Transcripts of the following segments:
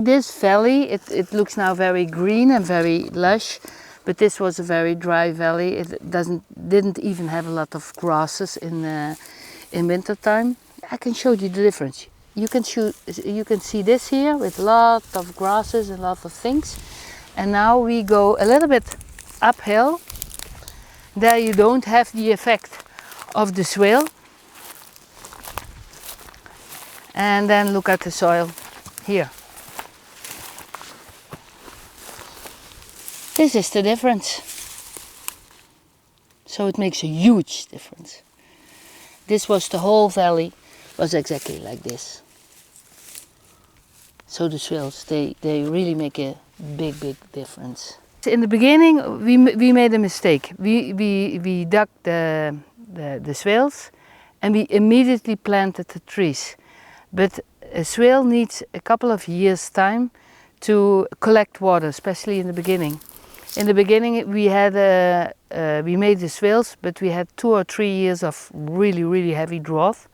This valley, it looks now very green and very lush, but this was a very dry valley. It didn't even have a lot of grasses in winter time. I can show you the difference. You can see this here with a lot of grasses and a lot of things. And now we go a little bit uphill. There you don't have the effect of the swale. And then look at the soil here. This is the difference. So it makes a huge difference. This was the whole valley, was exactly like this. So the swales, they really make a big difference. In the beginning we made a mistake. We dug the swales and we immediately planted the trees. But a swale needs a couple of years time to collect water, especially in the beginning. In the beginning we made the swales, but we had 2 or 3 years of really heavy drought.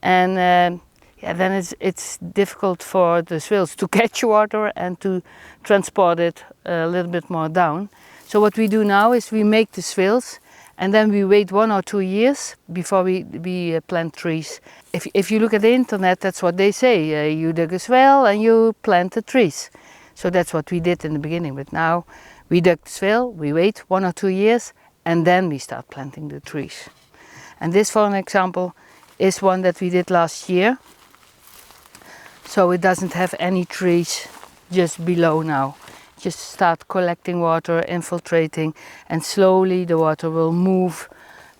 And yeah, then it's difficult for the swales to catch water and to transport it a little bit more down. So what we do now is we make the swales and then we wait 1 or 2 years before we plant trees. If you look at the internet, that's what they say. You dig a swale and you plant the trees. So that's what we did in the beginning, but now we dug the swale, we wait 1 or 2 years and then we start planting the trees. And this, for an example, is one that we did last year. So it doesn't have any trees just below now. Just start collecting water, infiltrating, and slowly the water will move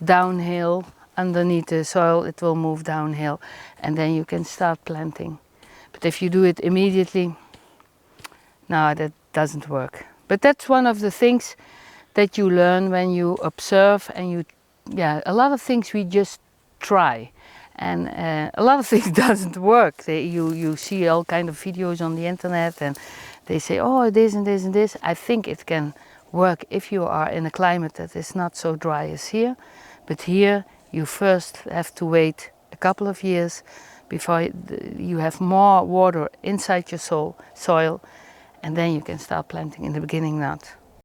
downhill. Underneath the soil it will move downhill and then you can start planting. But if you do it immediately, no, that doesn't work. But that's one of the things that you learn when you observe and a lot of things we just try. And a lot of things doesn't work. You see all kind of videos on the internet and they say, oh, this and this and this. I think it can work if you are in a climate that is not so dry as here. But here you first have to wait a couple of years before you have more water inside your soil, and then you can start planting. In the beginning not.